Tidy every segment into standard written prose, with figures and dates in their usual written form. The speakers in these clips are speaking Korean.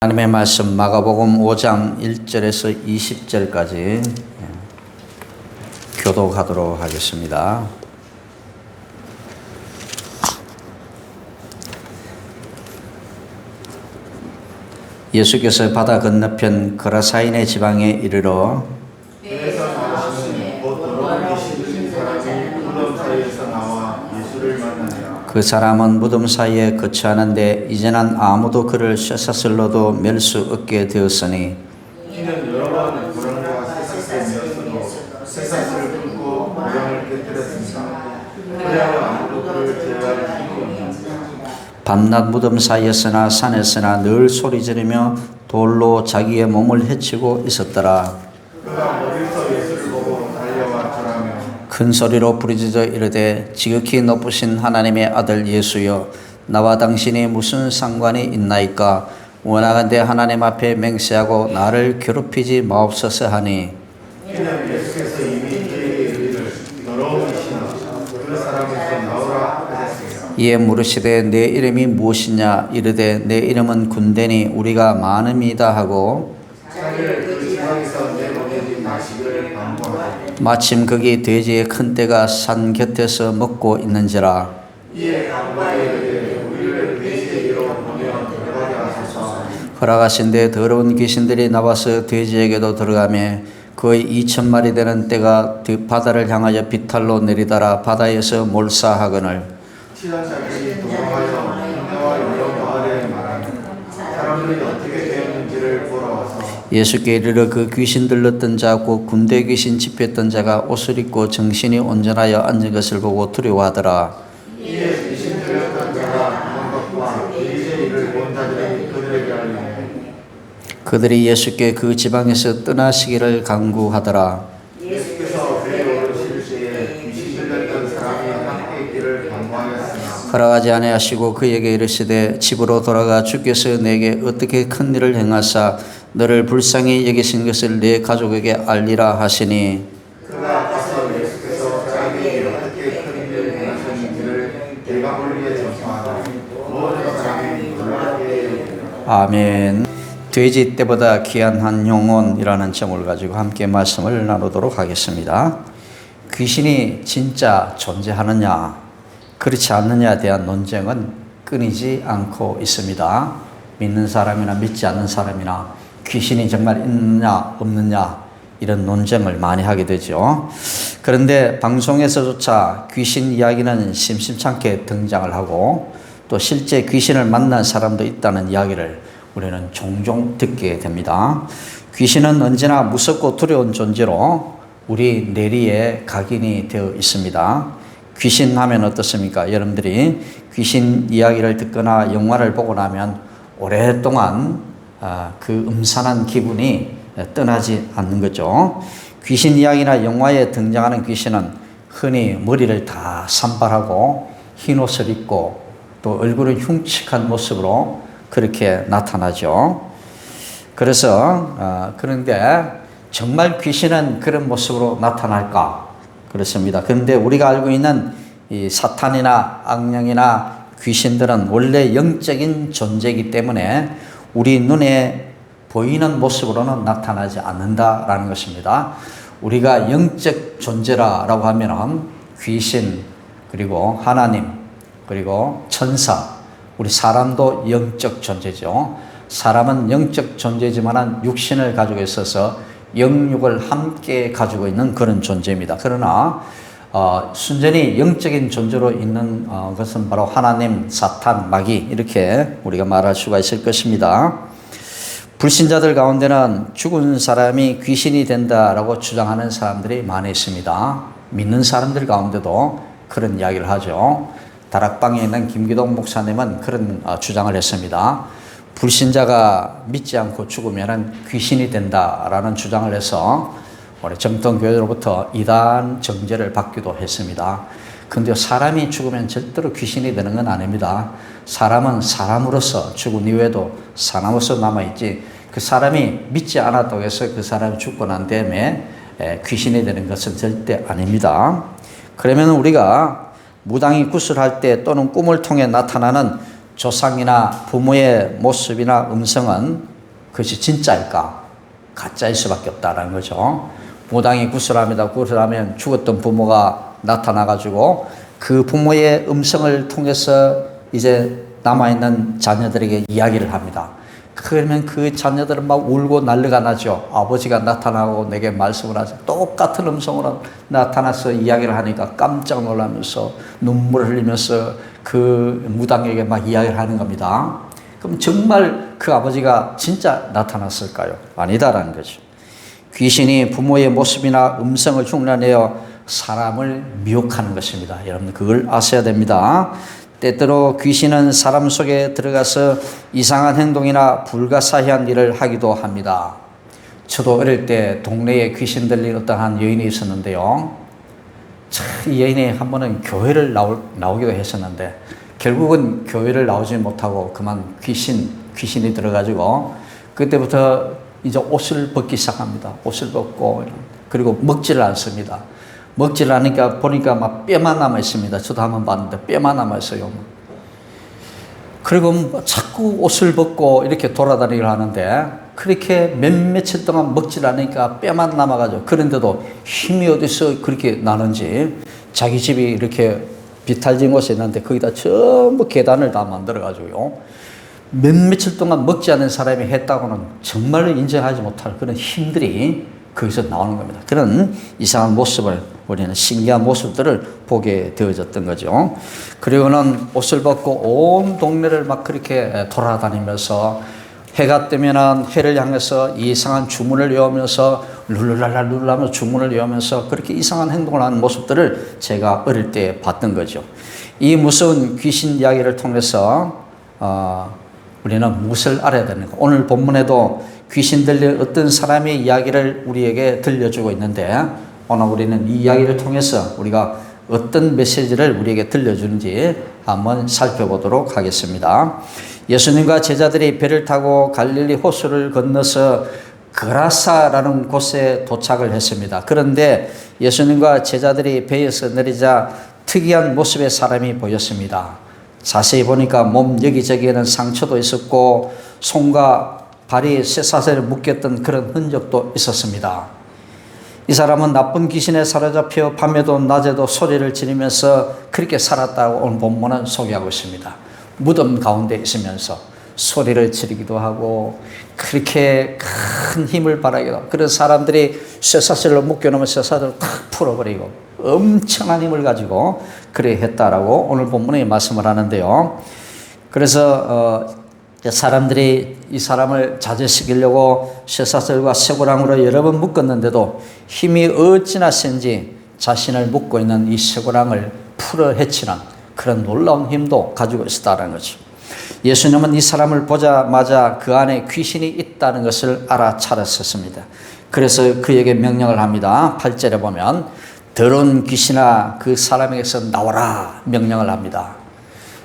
하나님의 말씀 마가복음 5장 1절에서 20절까지 교독하도록 하겠습니다. 예수께서 바다 건너편 거라사인의 지방에 이르러 배에서 나오시니 곧 도로 계신 사람이 무덤 사이에서 나와 예수를 만나니라. 그 사람은 무덤 사이에 거처하는데 이제는 아무도 그를 쇠사슬로도 맬 수 없게 되었으니 이는 여러 번 무덤과 쇠사슬이었으므로 쇠사슬을 끊고 무덤을 깨뜨렸습니다. 그래야 아무도 그를 제어할 힘이 없습니다. 밤낮 무덤 사이에서나 산에서나 늘 소리 지르며 돌로 자기의 몸을 해치고 있었더라. 그가 멀리서 예수를 보고 달려와 절하며 큰 소리로 부르짖어 이르되 지극히 높으신 하나님의 아들 예수여, 나와 당신이 무슨 상관이 있나이까? 원하건대 하나님 앞에 맹세하고 나를 괴롭히지 마옵소서 하니 이는 예수께서 이미 그에게 이르기를 더러우시나 그 사람에서 나오라 하셨습니다. 이에 물으시되 내 이름이 무엇이냐? 이르되 내 이름은 군대니 우리가 많음이다 하고 자기를 그 지방에서 내보내지 마시기를 간구하고 마침 거기 돼지의 큰 떼가 산 곁에서 먹고 있는지라. 이에 간구하여 이르되 우리를 돼지의 이로 보내 들어가게 하소서. 허락하신데 더러운 귀신들이 나와서 돼지에게도 들어가매 거의 2,000마리 되는 떼가 바다를 향하여 비탈로 내리다라 바다에서 몰사하거늘 치장자들이 도망하여 군대와 여러 마을에 말하니 사람들이 어떻게 되었는지를 보러 와서 예수께 이르러 그 귀신 들렀던 자 곧 군대 귀신 집혔던 자가 옷을 입고 정신이 온전하여 앉은 것을 보고 두려워하더라. 이에 귀신 들렸던 자가 도망갔고 돼지의 일을 본 자들이 그들에게 알리니 그들이 예수께 그 지방에서 떠나시기를 간구하더라. 예수께서 배에 오르실 때에 귀신 들렸던 사람이 함께 있기를 간구하였으나 허락하지 아니하시고 그에게 이르시되 집으로 돌아가 주께서 내게 어떻게 큰 일을 행하사 너를 불쌍히 여기신 것을 내 가족에게 알리라 하시니 그가 가서 예수께서 자기에게 어떻게 큰 일을 행하셨는지를 내가 볼리에 전파하다 모든 사람이 놀랍게 여기니라. 아멘. 돼지 떼보다 귀한 한 영혼이라는 제목을 가지고 함께 말씀을 나누도록 하겠습니다. 귀신이 진짜 존재하느냐 그렇지 않느냐에 대한 논쟁은 끊이지 않고 있습니다. 믿는 사람이나 믿지 않는 사람이나 귀신이 정말 있느냐 없느냐 이런 논쟁을 많이 하게 되죠. 그런데 방송에서조차 귀신 이야기는 심심찮게 등장을 하고 또 실제 귀신을 만난 사람도 있다는 이야기를 우리는 종종 듣게 됩니다. 귀신은 언제나 무섭고 두려운 존재로 우리 내리에 각인이 되어 있습니다. 귀신 하면 어떻습니까? 여러분들이 귀신 이야기를 듣거나 영화를 보고 나면 오랫동안 그 음산한 기분이 떠나지 않는 거죠. 귀신 이야기나 영화에 등장하는 귀신은 흔히 머리를 다 산발하고 흰 옷을 입고 또 얼굴은 흉측한 모습으로 그렇게 나타나죠. 그래서 그런데 정말 귀신은 그런 모습으로 나타날까? 그렇습니다. 그런데 우리가 알고 있는 이 사탄이나 악령이나 귀신들은 원래 영적인 존재이기 때문에 우리 눈에 보이는 모습으로는 나타나지 않는다라는 것입니다. 우리가 영적 존재라고 하면은 귀신 그리고 하나님 그리고 천사 우리 사람도 영적 존재죠. 사람은 영적 존재지만 육신을 가지고 있어서 영육을 함께 가지고 있는 그런 존재입니다. 그러나 순전히 영적인 존재로 있는 것은 바로 하나님, 사탄, 마귀 이렇게 우리가 말할 수가 있을 것입니다. 불신자들 가운데는 죽은 사람이 귀신이 된다라고 주장하는 사람들이 많이 있습니다. 믿는 사람들 가운데도 그런 이야기를 하죠. 다락방에 있는 김기동 목사님은 그런 주장을 했습니다. 불신자가 믿지 않고 죽으면 귀신이 된다라는 주장을 해서 우리 정통교회로부터 이단 정죄를 받기도 했습니다. 그런데 사람이 죽으면 절대로 귀신이 되는 건 아닙니다. 사람은 사람으로서 죽은 이후에도 사람으로서 남아있지 그 사람이 믿지 않았다고 해서 그 사람이 죽고 난 다음에 귀신이 되는 것은 절대 아닙니다. 그러면 우리가 무당이 구슬할 때 또는 꿈을 통해 나타나는 조상이나 부모의 모습이나 음성은 그것이 진짜일까? 가짜일 수밖에 없다는 거죠. 무당이 구슬합니다. 구슬하면 죽었던 부모가 나타나가지고 그 부모의 음성을 통해서 이제 남아있는 자녀들에게 이야기를 합니다. 그러면 그 자녀들은 막 울고 난리가 나죠. 아버지가 나타나고 내게 말씀을 하죠. 똑같은 음성으로 나타나서 이야기를 하니까 깜짝 놀라면서 눈물을 흘리면서 그 무당에게 막 이야기를 하는 겁니다. 그럼 정말 그 아버지가 진짜 나타났을까요? 아니다라는 거죠. 귀신이 부모의 모습이나 음성을 흉내내어 사람을 미혹하는 것입니다. 여러분 그걸 아셔야 됩니다. 때때로 귀신은 사람 속에 들어가서 이상한 행동이나 불가사의한 일을 하기도 합니다. 저도 어릴 때 동네에 귀신 들린 어떠한 여인이 있었는데요. 이 여인이 한 번은 교회를 나오기도 했었는데 결국은 교회를 나오지 못하고 그만 귀신이 들어가지고 그때부터 이제 옷을 벗기 시작합니다. 옷을 벗고 그리고 먹지를 않습니다. 먹지를 않으니까 보니까 막 뼈만 남아 있습니다. 저도 한번 봤는데 뼈만 남아 있어요. 그리고 자꾸 옷을 벗고 이렇게 돌아다니기를 하는데 그렇게 며칠 동안 먹지를 않으니까 뼈만 남아가지고 그런데도 힘이 어디서 그렇게 나는지 자기 집이 이렇게 비탈진 곳에 있는데 거기다 전부 계단을 다 만들어가지고요. 며칠 동안 먹지 않은 사람이 했다고는 정말로 인정하지 못할 그런 힘들이 거기서 나오는 겁니다. 그런 이상한 모습을 우리는 신기한 모습들을 보게 되어졌던 거죠. 그리고는 옷을 벗고 온 동네를 막 그렇게 돌아다니면서 해가 뜨면은 해를 향해서 이상한 주문을 외우면서 룰랄랄 주문을 외우면서 그렇게 이상한 행동을 하는 모습들을 제가 어릴 때 봤던 거죠. 이 무서운 귀신 이야기를 통해서 우리는 무엇을 알아야 되는가? 오늘 본문에도 귀신 들린 어떤 사람의 이야기를 우리에게 들려주고 있는데 오늘 우리는 이 이야기를 통해서 우리가 어떤 메시지를 우리에게 들려주는지 한번 살펴보도록 하겠습니다. 예수님과 제자들이 배를 타고 갈릴리 호수를 건너서 그라사라는 곳에 도착을 했습니다. 그런데 예수님과 제자들이 배에서 내리자 특이한 모습의 사람이 보였습니다. 자세히 보니까 몸 여기저기에는 상처도 있었고 손과 발이 쇠사슬에 묶였던 그런 흔적도 있었습니다. 이 사람은 나쁜 귀신에 사로잡혀 밤에도 낮에도 소리를 지르면서 그렇게 살았다고 오늘 본문은 소개하고 있습니다. 무덤 가운데 있으면서 소리를 지르기도 하고 그렇게 큰 힘을 발하기도 하고 그런 사람들이 쇠사슬로 묶여놓으면 쇠사슬을 탁 풀어버리고 엄청난 힘을 가지고 그래 했다라고 오늘 본문에 말씀을 하는데요. 그래서 사람들이 이 사람을 자제시키려고 쇠사슬과 쇠고랑으로 여러 번 묶었는데도 힘이 어찌나 센지 자신을 묶고 있는 이 쇠고랑을 풀어 헤치는 그런 놀라운 힘도 가지고 있었다는 거죠. 예수님은 이 사람을 보자마자 그 안에 귀신이 있다는 것을 알아차렸었습니다. 그래서 그에게 명령을 합니다. 8절에 보면 더러운 귀신아 그 사람에게서 나와라 명령을 합니다.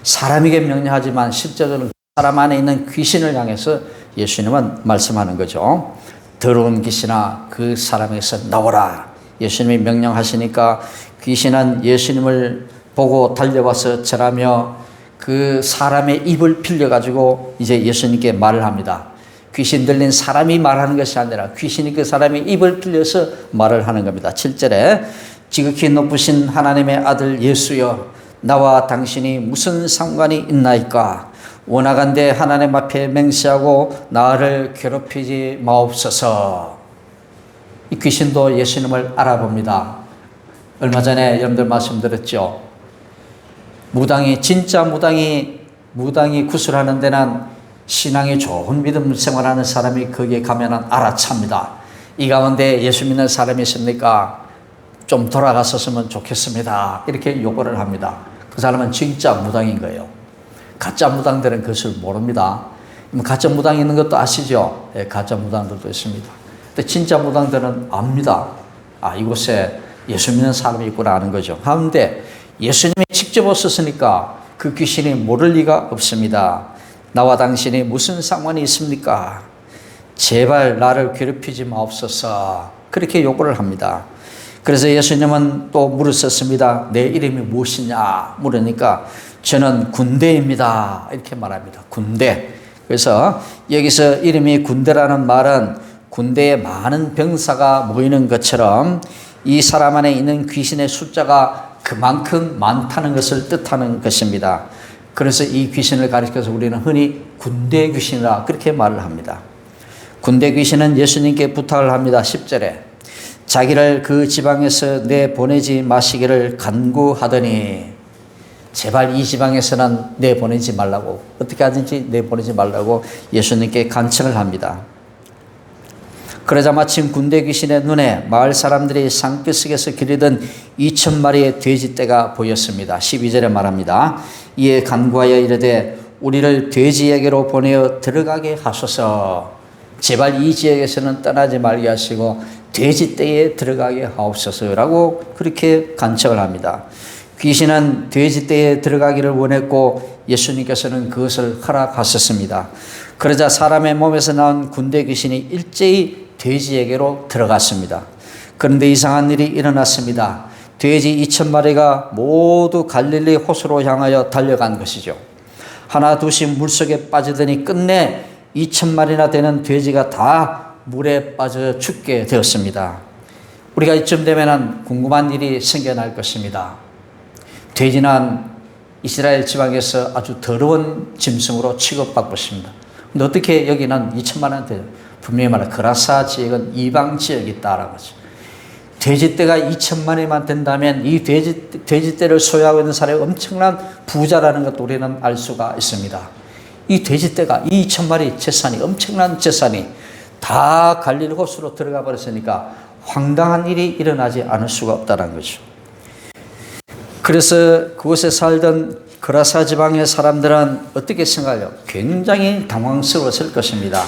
사람에게 명령하지만 실제로는 사람 안에 있는 귀신을 향해서 예수님은 말씀하는 거죠. 더러운 귀신아 그 사람에게서 나와라. 예수님이 명령하시니까 귀신은 예수님을 보고 달려와서 절하며 그 사람의 입을 빌려가지고 이제 예수님께 말을 합니다. 귀신 들린 사람이 말하는 것이 아니라 귀신이 그 사람의 입을 빌려서 말을 하는 겁니다. 7절에 지극히 높으신 하나님의 아들 예수여 나와 당신이 무슨 상관이 있나이까 원하건대 하나님 앞에 맹세하고 나를 괴롭히지 마옵소서. 이 귀신도 예수님을 알아봅니다. 얼마 전에 여러분들 말씀드렸죠. 진짜 무당이 구슬하는 데는 신앙이 좋은 믿음 생활하는 사람이 거기에 가면은 알아찹니다. 이 가운데 예수 믿는 사람이 있습니까? 좀 돌아갔었으면 좋겠습니다. 이렇게 요구를 합니다. 그 사람은 진짜 무당인 거예요. 가짜 무당들은 그것을 모릅니다. 가짜 무당 있는 것도 아시죠? 예, 가짜 무당들도 있습니다. 근데 진짜 무당들은 압니다. 이곳에 예수 믿는 사람이 있구나 아는 거죠. 그런데 예수님이 직접 오셨으니까 그 귀신이 모를 리가 없습니다. 나와 당신이 무슨 상관이 있습니까? 제발 나를 괴롭히지 마옵소서. 그렇게 요구를 합니다. 그래서 예수님은 또 물으셨습니다. 내 이름이 무엇이냐 물으니까 저는 군대입니다. 이렇게 말합니다. 군대. 그래서 여기서 이름이 군대라는 말은 군대에 많은 병사가 모이는 것처럼 이 사람 안에 있는 귀신의 숫자가 그만큼 많다는 것을 뜻하는 것입니다. 그래서 이 귀신을 가리켜서 우리는 흔히 군대 귀신이라 그렇게 말을 합니다. 군대 귀신은 예수님께 부탁을 합니다. 10절에 자기를 그 지방에서 내보내지 마시기를 간구하더니 제발 이 지방에서는 내보내지 말라고, 어떻게 하든지 내보내지 말라고 예수님께 간청을 합니다. 그러자 마침 군대 귀신의 눈에 마을 사람들이 산기슭에서 기르던 2,000마리의 돼지떼가 보였습니다. 12절에 말합니다. 이에 간구하여 이르되 우리를 돼지에게로 보내어 들어가게 하소서. 제발 이 지역에서는 떠나지 말게 하시고 돼지떼에 들어가게 하옵소서라고 그렇게 간청을 합니다. 귀신은 돼지떼에 들어가기를 원했고 예수님께서는 그것을 허락하셨습니다. 그러자 사람의 몸에서 나온 군대 귀신이 일제히 돼지에게로 들어갔습니다. 그런데 이상한 일이 일어났습니다. 돼지 2,000마리가 모두 갈릴리 호수로 향하여 달려간 것이죠. 하나 둘씩 물속에 빠지더니 끝내 2,000마리나 되는 돼지가 다 물에 빠져 죽게 되었습니다. 우리가 이쯤 되면 궁금한 일이 생겨날 것입니다. 돼지는 이스라엘 지방에서 아주 더러운 짐승으로 취급받고 있습니다. 근데 어떻게 여기는 2,000마리나 돼요? 분명히 말해 그라사 지역은 이방 지역이 있다라는 거죠. 돼지떼가 2,000마리만 된다면 이 돼지떼를 소유하고 있는 사람이 엄청난 부자라는 것도 우리는 알 수가 있습니다. 이 돼지떼가 이 2,000마리 재산이 엄청난 재산이 다 갈릴리 호수로 들어가 버렸으니까 황당한 일이 일어나지 않을 수가 없다는 거죠. 그래서 그곳에 살던 그라사 지방의 사람들은 어떻게 생각해요? 굉장히 당황스러웠을 것입니다.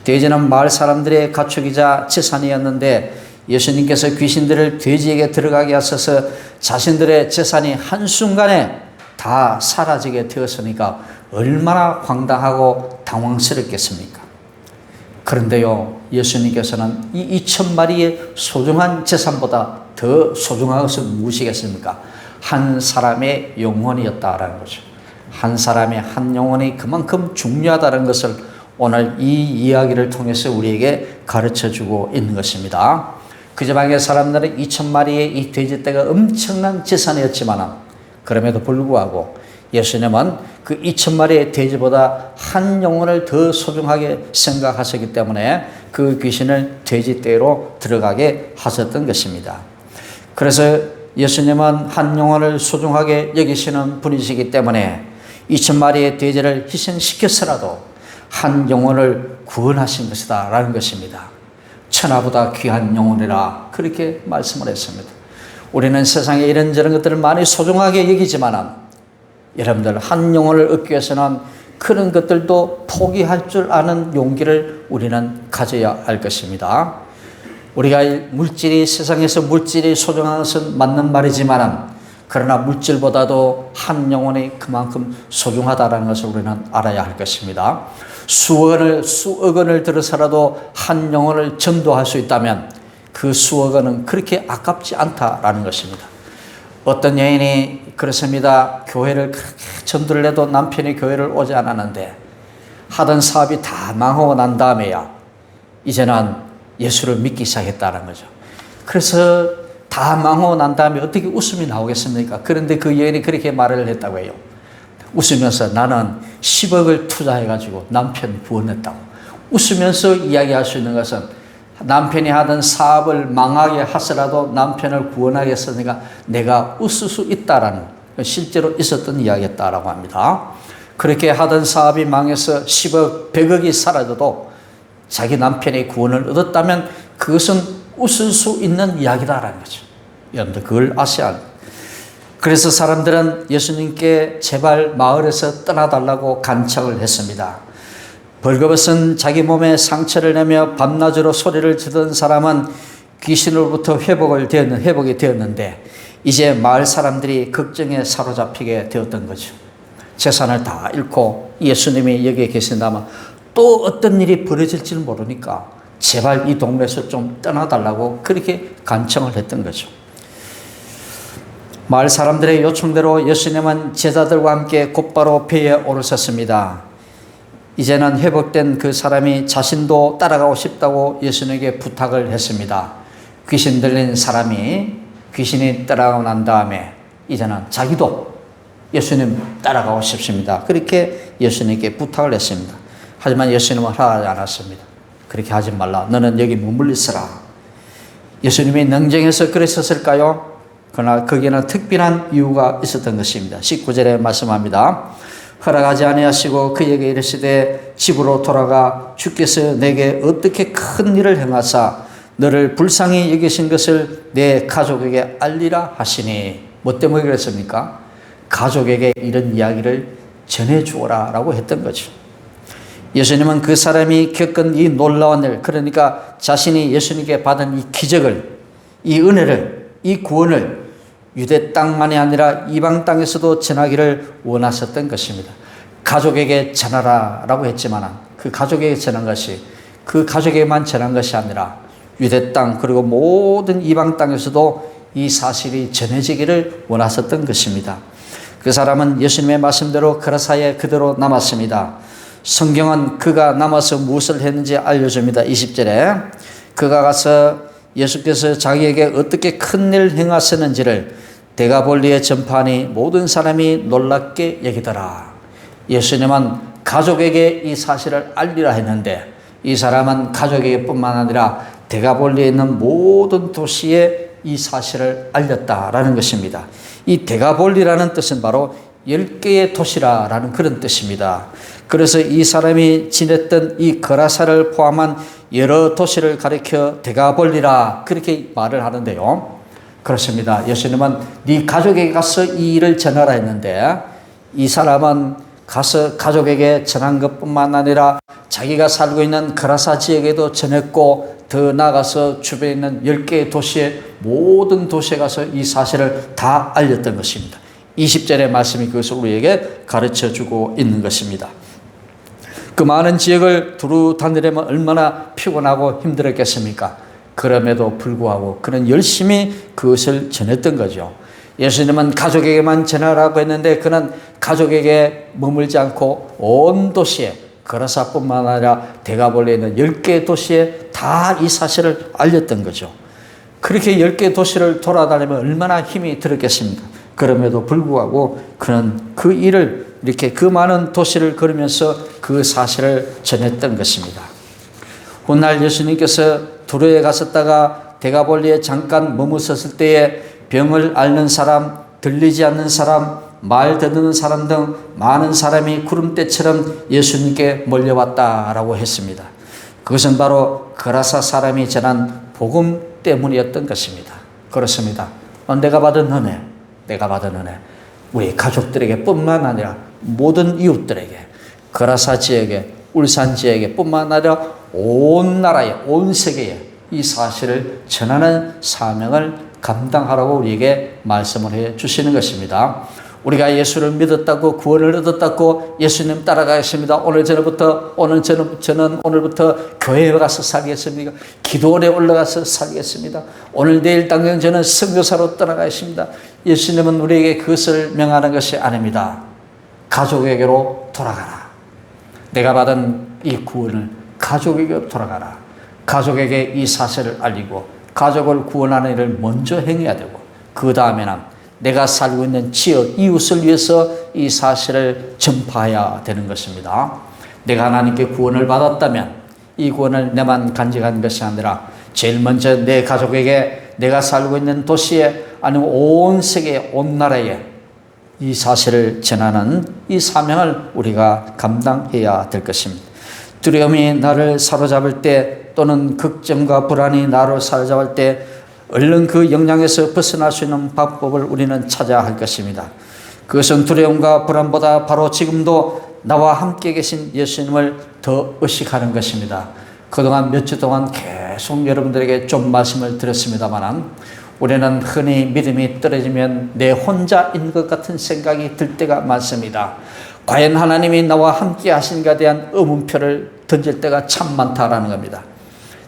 돼지는 마을 사람들의 가축이자 재산이었는데 예수님께서 귀신들을 돼지에게 들어가게 하셔서 자신들의 재산이 한순간에 다 사라지게 되었으니까 얼마나 황당하고 당황스럽겠습니까? 그런데요, 예수님께서는 이 2,000마리의 소중한 재산보다 더 소중한 것은 무엇이겠습니까? 한 사람의 영혼이었다라는 거죠. 한 사람의 한 영혼이 그만큼 중요하다는 것을 오늘 이 이야기를 통해서 우리에게 가르쳐주고 있는 것입니다. 그 지방의 사람들은 2,000마리의 이 돼지떼가 엄청난 재산이었지만 그럼에도 불구하고 예수님은 그 2,000마리의 돼지보다 한 영혼을 더 소중하게 생각하셨기 때문에 그 귀신을 돼지떼로 들어가게 하셨던 것입니다. 그래서 예수님은 한 영혼을 소중하게 여기시는 분이시기 때문에 2,000마리의 돼지를 희생시켜서라도 한 영혼을 구원하신 것이다 라는 것입니다. 천하보다 귀한 영혼이라 그렇게 말씀을 했습니다. 우리는 세상에 이런저런 것들을 많이 소중하게 여기지만 여러분들 한 영혼을 얻기 위해서는 그런 것들도 포기할 줄 아는 용기를 우리는 가져야 할 것입니다. 우리가 세상에서 물질이 소중한 것은 맞는 말이지만 그러나 물질보다도 한 영혼이 그만큼 소중하다는 것을 우리는 알아야 할 것입니다. 수억 원을 들어서라도 한 영혼을 전도할 수 있다면 그 수억 원은 그렇게 아깝지 않다라는 것입니다. 어떤 여인이 그렇습니다. 교회를 그렇게 전도를 해도 남편이 교회를 오지 않았는데 하던 사업이 다 망하고 난 다음에야 이제는 예수를 믿기 시작했다는 거죠. 그래서 다 망하고 난 다음에 어떻게 웃음이 나오겠습니까? 그런데 그 여인이 그렇게 말을 했다고 해요. 웃으면서 나는 10억을 투자해가지고 남편 구원했다고. 웃으면서 이야기할 수 있는 것은 남편이 하던 사업을 망하게 하더라도 남편을 구원하겠으니까 내가 웃을 수 있다라는 실제로 있었던 이야기였다라고 합니다. 그렇게 하던 사업이 망해서 10억, 100억이 사라져도 자기 남편의 구원을 얻었다면 그것은 웃을 수 있는 이야기다라는 거죠. 여러분들 그걸 아셔야 합니다. 그래서 사람들은 예수님께 제발 마을에서 떠나달라고 간청을 했습니다. 벌거벗은 자기 몸에 상처를 내며 밤낮으로 소리를 지르던 사람은 귀신으로부터 회복이 되었는데 이제 마을 사람들이 걱정에 사로잡히게 되었던 거죠. 재산을 다 잃고 예수님이 여기에 계신다면 또 어떤 일이 벌어질지는 모르니까 제발 이 동네에서 좀 떠나달라고 그렇게 간청을 했던 거죠. 마을 사람들의 요청대로 예수님은 제자들과 함께 곧바로 배에 오르셨습니다. 이제는 회복된 그 사람이 자신도 따라가고 싶다고 예수님에게 부탁을 했습니다. 귀신 들린 사람이 귀신이 따라가고 난 다음에 이제는 자기도 예수님 따라가고 싶습니다. 그렇게 예수님께 부탁을 했습니다. 하지만 예수님은 허락하지 않았습니다. 그렇게 하지 말라. 너는 여기 머물러 있으라. 예수님이 냉정해서 그랬었을까요? 그러나 거기에는 특별한 이유가 있었던 것입니다. 19절에 말씀합니다. 허락하지 아니하시고 그에게 이르시되 집으로 돌아가 주께서 내게 어떻게 큰 일을 행하사 너를 불쌍히 여기신 것을 내 가족에게 알리라 하시니. 뭐 때문에 그랬습니까? 가족에게 이런 이야기를 전해주어라 라고 했던 거죠. 예수님은 그 사람이 겪은 이 놀라운 일, 그러니까 자신이 예수님께 받은 이 기적을, 이 은혜를, 이 구원을 유대 땅만이 아니라 이방 땅에서도 전하기를 원하셨던 것입니다. 가족에게 전하라 라고 했지만 그 가족에게 전한 것이 그 가족에게만 전한 것이 아니라 유대 땅 그리고 모든 이방 땅에서도 이 사실이 전해지기를 원하셨던 것입니다. 그 사람은 예수님의 말씀대로 그라사에 그대로 남았습니다. 성경은 그가 남아서 무엇을 했는지 알려줍니다. 20절에 그가 가서 예수께서 자기에게 어떻게 큰 일을 행하셨는지를 데가볼리에 전파하니 모든 사람이 놀랍게 여기더라. 예수님은 가족에게 이 사실을 알리라 했는데 이 사람은 가족에게 뿐만 아니라 데가볼리에 있는 모든 도시에 이 사실을 알렸다라는 것입니다. 이 데가볼리라는 뜻은 바로 10개의 도시라는 그런 뜻입니다. 그래서 이 사람이 지냈던 이 거라사를 포함한 여러 도시를 가리켜 데가볼리라 그렇게 말을 하는데요. 그렇습니다. 예수님은 네 가족에게 가서 이 일을 전하라 했는데 이 사람은 가서 가족에게 전한 것뿐만 아니라 자기가 살고 있는 거라사 지역에도 전했고 더 나아가서 주변에 있는 10개의 도시에 모든 도시에 가서 이 사실을 다 알렸던 것입니다. 20절의 말씀이 그것을 우리에게 가르쳐주고 있는 것입니다. 그 많은 지역을 두루 다니려면 얼마나 피곤하고 힘들었겠습니까? 그럼에도 불구하고 그는 열심히 그것을 전했던 거죠. 예수님은 가족에게만 전하라고 했는데 그는 가족에게 머물지 않고 온 도시에 거라사뿐만 아니라 데가볼리에 있는 10개의 도시에 다 이 사실을 알렸던 거죠. 그렇게 10개의 도시를 돌아다니면 얼마나 힘이 들었겠습니까? 그럼에도 불구하고 그는 그 일을 이렇게 그 많은 도시를 걸으면서 그 사실을 전했던 것입니다. 훗날 예수님께서 두로에 가셨다가 데가볼리에 잠깐 머무셨을 때에 병을 앓는 사람, 들리지 않는 사람, 말 듣는 사람 등 많은 사람이 구름대처럼 예수님께 몰려왔다라고 했습니다. 그것은 바로 거라사 사람이 전한 복음 때문이었던 것입니다. 그렇습니다. 내가 받은 은혜, 우리 가족들에게 뿐만 아니라 모든 이웃들에게, 거라사 지역에, 울산 지역에 뿐만 아니라 온 나라에, 온 세계에 이 사실을 전하는 사명을 감당하라고 우리에게 말씀을 해 주시는 것입니다. 우리가 예수를 믿었다고 구원을 얻었다고 예수님 따라가겠습니다. 저는 오늘부터 교회에 가서 살겠습니다. 기도원에 올라가서 살겠습니다. 오늘 내일 당장 저는 선교사로 떠나가겠습니다. 예수님은 우리에게 그것을 명하는 것이 아닙니다. 가족에게로 돌아가라. 내가 받은 이 구원을 가족에게 돌아가라. 가족에게 이 사실을 알리고 가족을 구원하는 일을 먼저 행해야 되고 그 다음에는 내가 살고 있는 지역, 이웃을 위해서 이 사실을 전파해야 되는 것입니다. 내가 하나님께 구원을 받았다면 이 구원을 내만 간직한 것이 아니라 제일 먼저 내 가족에게, 내가 살고 있는 도시에, 아니면 온 세계에, 온 나라에 이 사실을 전하는 이 사명을 우리가 감당해야 될 것입니다. 두려움이 나를 사로잡을 때 또는 걱정과 불안이 나를 사로잡을 때 얼른 그 영향에서 벗어날 수 있는 방법을 우리는 찾아야 할 것입니다. 그것은 두려움과 불안보다 바로 지금도 나와 함께 계신 예수님을 더 의식하는 것입니다. 그동안 몇 주 동안 계속 여러분들에게 좀 말씀을 드렸습니다만 우리는 흔히 믿음이 떨어지면 내 혼자인 것 같은 생각이 들 때가 많습니다. 과연 하나님이 나와 함께 하신가에 대한 의문표를 던질 때가 참 많다라는 겁니다.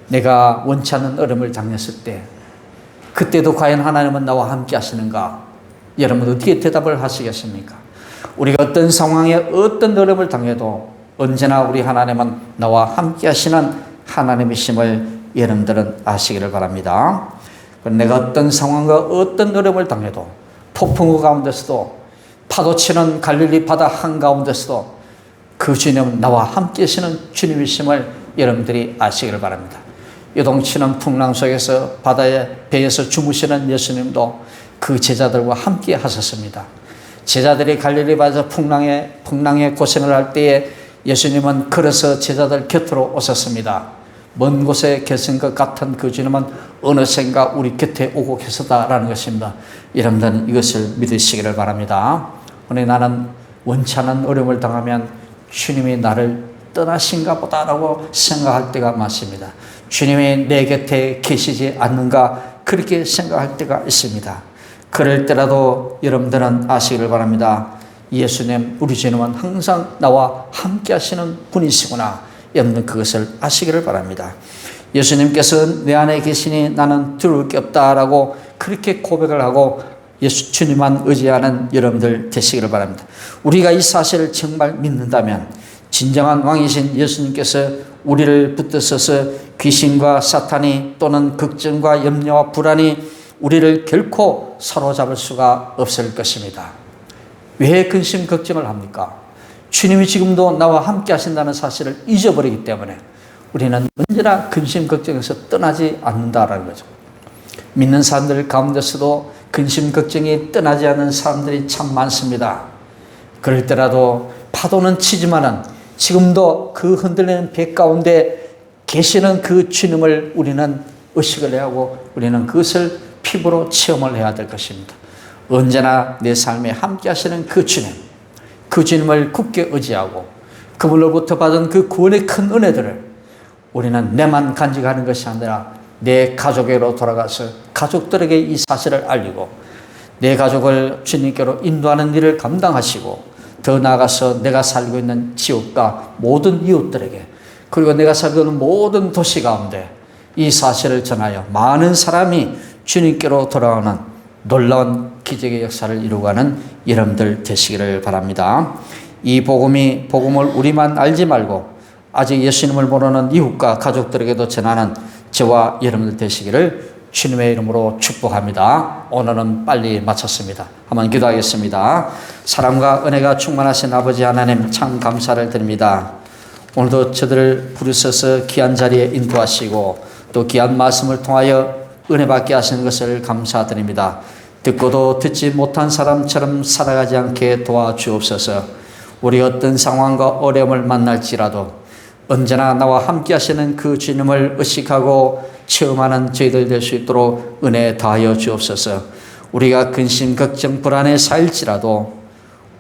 내가 원치 않는 어려움을 당했을 때 그때도 과연 하나님은 나와 함께 하시는가? 여러분 어떻게 대답을 하시겠습니까? 우리가 어떤 상황에 어떤 어려움을 당해도 언제나 우리 하나님은 나와 함께 하시는 하나님이심을 여러분들은 아시기를 바랍니다. 내가 어떤 상황과 어떤 어려움을 당해도 폭풍우 가운데서도 파도치는 갈릴리 바다 한가운데서도 그 주님은 나와 함께 하시는 주님이심을 여러분들이 아시기를 바랍니다. 요동치는 풍랑 속에서 바다에 배에서 주무시는 예수님도 그 제자들과 함께 하셨습니다. 제자들이 갈릴리 바다에서 풍랑에 고생을 할 때에 예수님은 걸어서 제자들 곁으로 오셨습니다. 먼 곳에 계신 것 같은 그 주님은 어느샌가 우리 곁에 오고 계시다라는 것입니다. 여러분들은 이것을 믿으시기를 바랍니다. 오늘 나는 원치 않은 어려움을 당하면 주님이 나를 떠나신가 보다라고 생각할 때가 많습니다. 주님이 내 곁에 계시지 않는가 그렇게 생각할 때가 있습니다. 그럴 때라도 여러분들은 아시기를 바랍니다. 예수님, 우리 주님은 항상 나와 함께 하시는 분이시구나. 여러분 그것을 아시기를 바랍니다. 예수님께서 내 안에 계시니 나는 두려울 게 없다라고 그렇게 고백을 하고 주님만 의지하는 여러분들 되시기를 바랍니다. 우리가 이 사실을 정말 믿는다면 진정한 왕이신 예수님께서 우리를 붙드셔서 귀신과 사탄이 또는 걱정과 염려와 불안이 우리를 결코 사로잡을 수가 없을 것입니다. 왜 근심 걱정을 합니까? 주님이 지금도 나와 함께 하신다는 사실을 잊어버리기 때문에 우리는 언제나 근심 걱정에서 떠나지 않는다라는 거죠. 믿는 사람들 가운데서도 근심 걱정이 떠나지 않는 사람들이 참 많습니다. 그럴 때라도 파도는 치지만은 지금도 그 흔들리는 배 가운데 계시는 그 주님을 우리는 의식을 해야 하고 우리는 그것을 피부로 체험을 해야 될 것입니다. 언제나 내 삶에 함께 하시는 그 주님, 그 주님을 굳게 의지하고 그분로부터 받은 그 구원의 큰 은혜들을 우리는 내만 간직하는 것이 아니라 내 가족에게로 돌아가서 가족들에게 이 사실을 알리고 내 가족을 주님께로 인도하는 일을 감당하시고 더 나아가서 내가 살고 있는 지역과 모든 이웃들에게 그리고 내가 살고 있는 모든 도시 가운데 이 사실을 전하여 많은 사람이 주님께로 돌아오는 놀라운 기적의 역사를 이루어가는 여러분들 되시기를 바랍니다. 이 복음을 우리만 알지 말고 아직 예수님을 모르는 이웃과 가족들에게도 전하는 저와 여러분들 되시기를 주님의 이름으로 축복합니다. 오늘은 빨리 마쳤습니다. 한번 기도하겠습니다. 사랑과 은혜가 충만하신 아버지 하나님 참 감사를 드립니다. 오늘도 저들을 부르셔서 귀한 자리에 인도하시고 또 귀한 말씀을 통하여 은혜 받게 하시는 것을 감사드립니다. 듣고도 듣지 못한 사람처럼 살아가지 않게 도와주옵소서. 우리 어떤 상황과 어려움을 만날지라도 언제나 나와 함께 하시는 그 주님을 의식하고 체험하는 저희들 될 수 있도록 은혜 다하여 주옵소서. 우리가 근심, 걱정, 불안에 쌓일지라도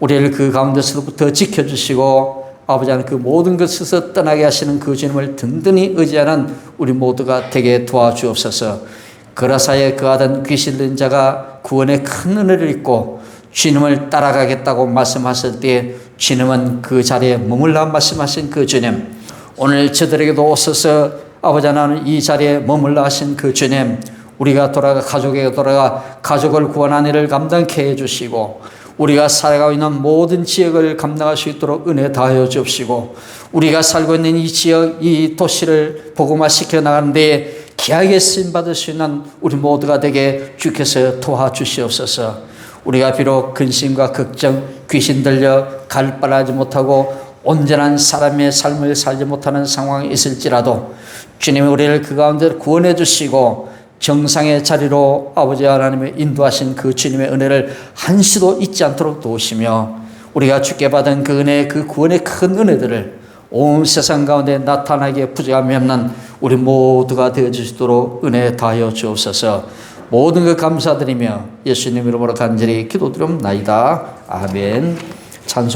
우리를 그 가운데서부터 지켜주시고 아버지 하나님 그 모든 것에서 떠나게 하시는 그 주님을 든든히 의지하는 우리 모두가 되게 도와주옵소서. 그라사에 거하던 귀신 들린 자가 구원의 큰 은혜를 입고 주님을 따라가겠다고 말씀하실 때 주님은 그 자리에 머물라 말씀하신 그 주님, 오늘 저들에게도 오셔서 아버지 하나님 이 자리에 머물라 하신 그 주님, 우리가 돌아가 가족에게 돌아가 가족을 구원하는 일을 감당케 해주시고 우리가 살아가고 있는 모든 지역을 감당할 수 있도록 은혜 다하여 주옵시고 우리가 살고 있는 이 지역, 이 도시를 복음화시켜 나가는 데에 귀하게 쓰임받을 수 있는 우리 모두가 되게 주께서 도와주시옵소서. 우리가 비록 근심과 걱정, 귀신 들려 갈 바라지 못하고 온전한 사람의 삶을 살지 못하는 상황이 있을지라도 주님이 우리를 그 가운데 구원해 주시고 정상의 자리로 아버지 하나님의 인도하신 그 주님의 은혜를 한시도 잊지 않도록 도우시며 우리가 주께 받은 그 은혜, 그 구원의 큰 은혜들을 온 세상 가운데 나타나게 부족함이 없는 우리 모두가 되어주시도록 은혜 다하여 주옵소서. 모든 것 감사드리며 예수님 이름으로 간절히 기도드리옵나이다. 아멘. 찬송